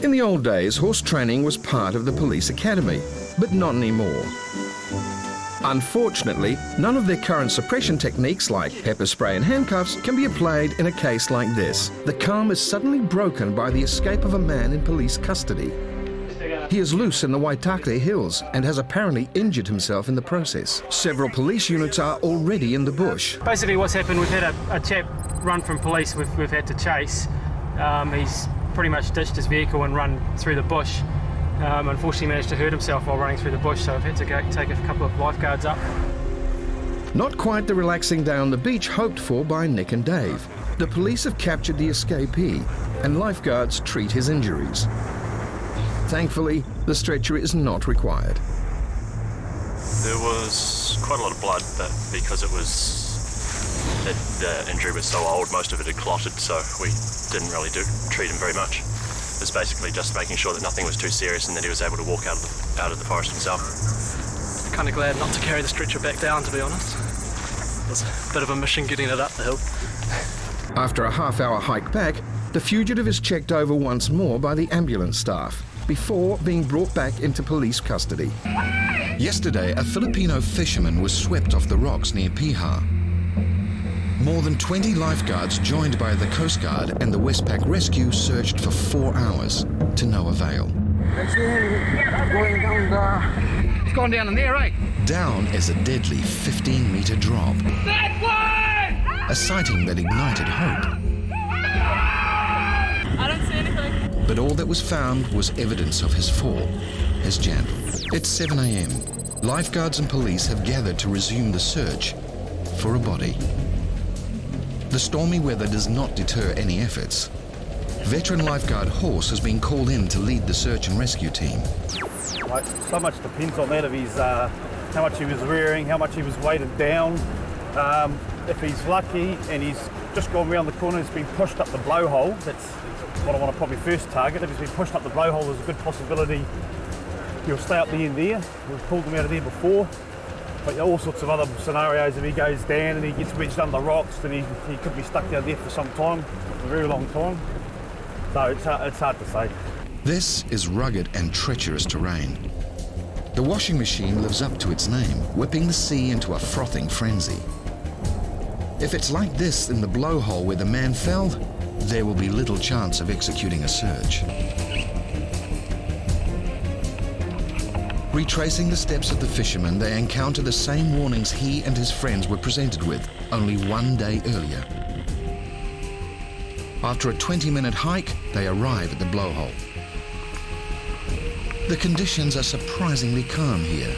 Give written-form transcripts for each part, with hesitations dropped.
In the old days, horse training was part of the police academy, but not anymore. Unfortunately, none of their current suppression techniques like pepper spray and handcuffs can be applied in a case like this. The calm is suddenly broken by the escape of a man in police custody. He is loose in the Waitakere Hills and has apparently injured himself in the process. Several police units are already in the bush. Basically what's happened, we've had a chap run from police we've had to chase. He's pretty much ditched his vehicle and run through the bush. Unfortunately managed to hurt himself while running through the bush, so I've had to go take a couple of lifeguards up. Not quite the relaxing day on the beach hoped for by Nick and Dave. The police have captured the escapee and lifeguards treat his injuries. Thankfully, the stretcher is not required. There was quite a lot of blood, but because the injury was so old, most of it had clotted, so we didn't really treat him very much. It was basically just making sure that nothing was too serious and that he was able to walk out of the forest himself. Kind of glad not to carry the stretcher back down, to be honest. It was a bit of a mission getting it up the hill. After a half-hour hike back, the fugitive is checked over once more by the ambulance staff before being brought back into police custody. Yesterday, a Filipino fisherman was swept off the rocks near Piha. More than 20 lifeguards joined by the Coast Guard and the Westpac Rescue searched for 4 hours to no avail. It's gone down in there, right? Down is a deadly 15-metre drop. A sighting that ignited hope. I don't see anything. But all that was found was evidence of his fall, his jam. It's 7 a.m. Lifeguards and police have gathered to resume the search for a body. The stormy weather does not deter any efforts. Veteran lifeguard Horse has been called in to lead the search and rescue team. So much depends on that, of his, how much he was rearing, how much he was weighted down. If he's lucky and he's just gone around the corner, he's been pushed up the blowhole. That's what I want to probably first target. If he's been pushed up the blowhole, there's a good possibility he'll stay up the end there. We've pulled him out of there before. But all sorts of other scenarios, if he goes down and he gets wedged under the rocks, then he could be stuck down there for some time, a very long time. So it's hard to say. This is rugged and treacherous terrain. The washing machine lives up to its name, whipping the sea into a frothing frenzy. If it's like this in the blowhole where the man fell, there will be little chance of executing a search. Retracing the steps of the fisherman, they encounter the same warnings he and his friends were presented with only 1 day earlier. After a 20-minute hike, they arrive at the blowhole. The conditions are surprisingly calm here.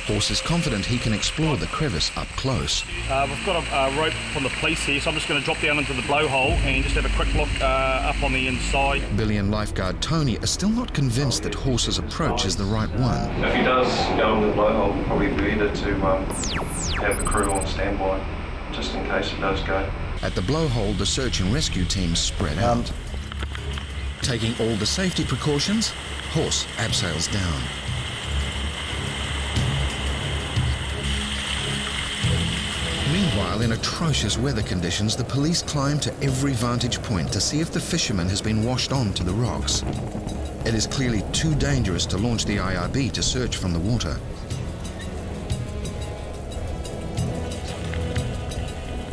Horse is confident he can explore the crevice up close. We've got a rope from the police here, so I'm just going to drop down into the blowhole and just have a quick look up on the inside. Billy and lifeguard Tony are still not convinced that Horse's approach is the right one. If he does go into the blowhole, we'll probably be better to have the crew on standby, just in case it does go. At the blowhole, the search and rescue teams spread out. Taking all the safety precautions, Horse abseils down. Meanwhile, in atrocious weather conditions, the police climb to every vantage point to see if the fisherman has been washed on to the rocks. It is clearly too dangerous to launch the IRB to search from the water.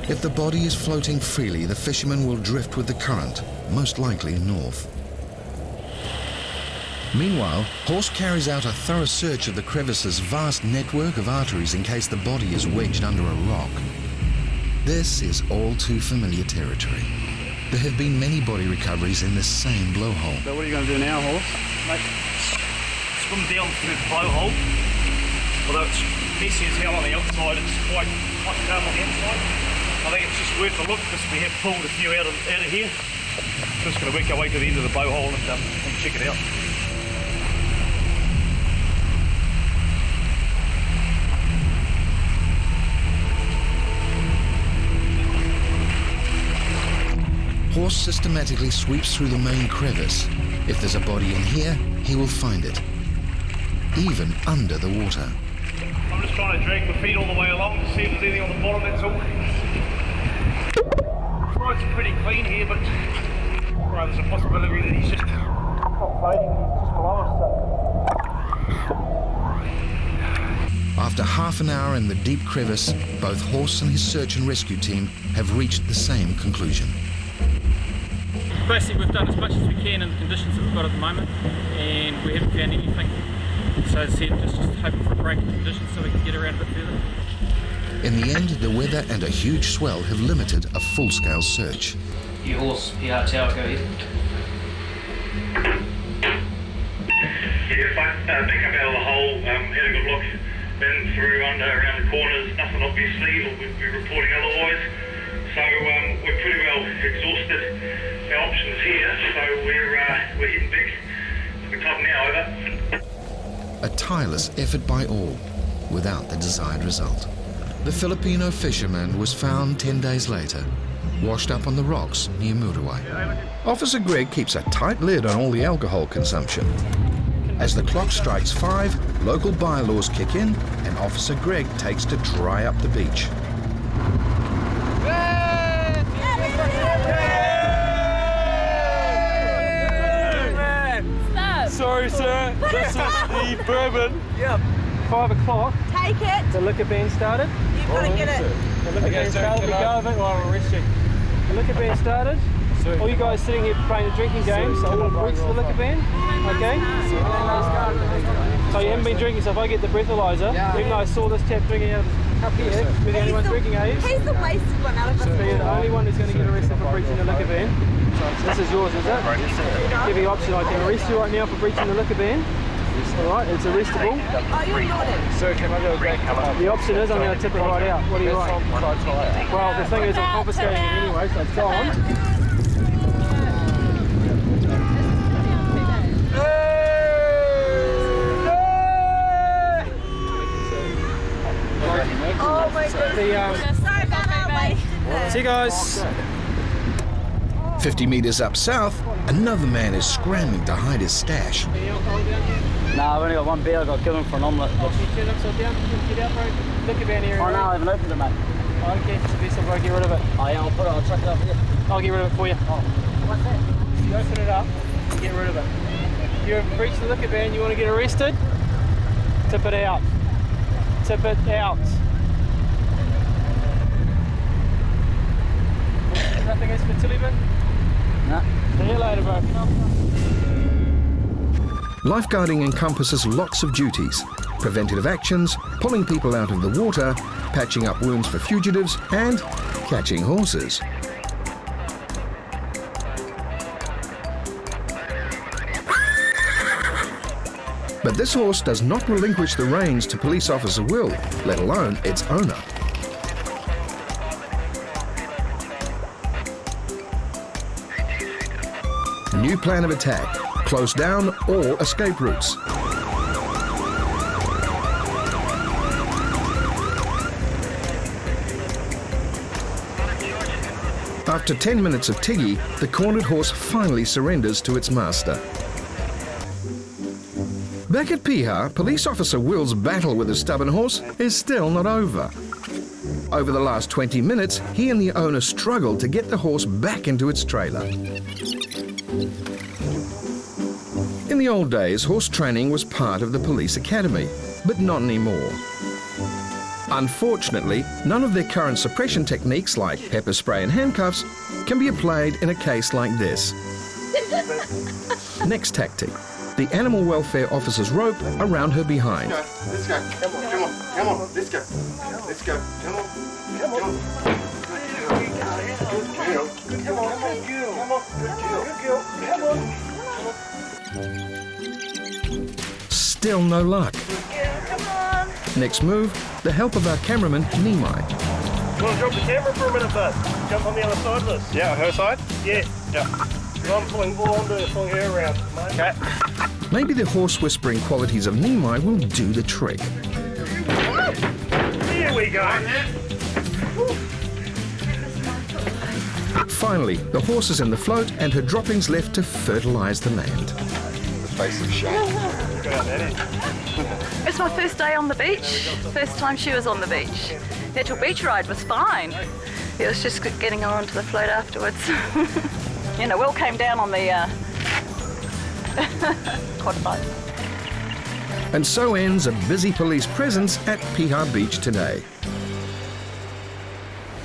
If the body is floating freely, the fisherman will drift with the current, most likely north. Meanwhile, Horse carries out a thorough search of the crevice's vast network of arteries in case the body is wedged under a rock. This is all too familiar territory. There have been many body recoveries in this same blowhole. So what are you going to do now, Horse? Mate, swim down through the blowhole. Although it's messy as hell on the outside, it's quite calm on the inside. I think it's just worth a look because we have pulled a few out of here. Just going to work our way to the end of the blowhole and check it out. Horse systematically sweeps through the main crevice. If there's a body in here, he will find it, even under the water. I'm just trying to drag my feet all the way along to see if there's anything on the bottom, that's all. It's pretty clean here, but Well, there's a possibility that he's just not floating, he's just below us. After half an hour in the deep crevice, both Horse and his search and rescue team have reached the same conclusion. Basically, we've done as much as we can in the conditions that we've got at the moment, and we haven't found anything. So as I said, just hoping for a break in conditions so we can get around a bit further. In the end, the weather and a huge swell have limited a full-scale search. Your horse, Piha Tower, go ahead. Yeah, fine. Pick up out of the hole, had a good look in through around the corners, nothing obviously, or we'd be reporting otherwise. So we're pretty well exhausted our options here, so we're heading back to the club now, over. A tireless effort by all, without the desired result. The Filipino fisherman was found 10 days later, washed up on the rocks near Muriwai. Officer Greg keeps a tight lid on all the alcohol consumption. As the clock strikes 5, local bylaws kick in, and Officer Greg takes to dry up the beach. Sorry, sir. This is the bourbon. Yep. 5 o'clock. Take it. The liquor ban started. You've got to get it. The liquor ban started. We go of it, or I'll arrest you. The liquor ban started. All you guys sitting here playing a drinking game, so I will breach the liquor ban. Okay? So you haven't been drinking, so if I get the breathalyzer, even though I saw this chap drinking out of the cup here, we're the only one drinking, are you? He's the wasted one out of us. So you're the only one who's going to get arrested for breaching the liquor ban. This is yours, is it? Give you the option, I can arrest you right now for breaching the liquor ban. Alright, it's arrestable. Oh, you're not it. Sir, can I go back? The option is I'm going to tip it right out. What do you like? Well, the thing is I'm confiscating it anyway, so it's gone. Oh my goodness. Sorry about our wasted. See you guys. 50 meters up south, another man is scrambling to hide his stash. Nah, I've only got one beer I got given for an omelette. Can you turn upside down? Get out, bro. Look about here. Oh no, I haven't opened it, mate. Oh, okay, it's a vessel, bro. Get rid of it. Oh yeah, I'll chuck it up here. I'll get rid of it for you. Oh, what's that? You open it up, get rid of it. You've breached the liquor ban, you want to get arrested? Tip it out. Tip it out. Nothing else for Tilly bin? No. See you later, bro. Lifeguarding encompasses lots of duties: preventative actions, pulling people out of the water, patching up wounds for fugitives, and catching horses. But this horse does not relinquish the reins to Police Officer Will, let alone its owner. New plan of attack: close down all escape routes. After 10 minutes of Tiggy, the cornered horse finally surrenders to its master. Back at Piha, Police Officer Will's battle with the stubborn horse is still not over. Over the last 20 minutes, he and the owner struggled to get the horse back into its trailer. In the old days, horse training was part of the police academy, but not anymore. Unfortunately, none of their current suppression techniques like pepper spray and handcuffs can be applied in a case like this. Next tactic: the animal welfare officer's rope around her behind. Let's go. Come on, come on, come on. Let's go. Let's go. Come on. Come on. Good girl. Good girl. Come on, good girl. Come on. Good girl. Good girl. Come on. Still no luck. Come on. Next move, the help of our cameraman, Nimai. You want to drop the camera for a minute, bud? Jump on the other side of this. Yeah, her side? Yeah. Yeah. I'm pulling all on to pulling her around, mate. Okay. Maybe the horse whispering qualities of Nimai will do the trick. Here we go. Finally, the horse is in the float and her droppings left to fertilise the land. The face of shame. It's my first day on the beach, first time she was on the beach. The actual beach ride was fine. It was just getting her onto the float afterwards. You know, Will came down on the quad bike. And so ends a busy police presence at Piha Beach today.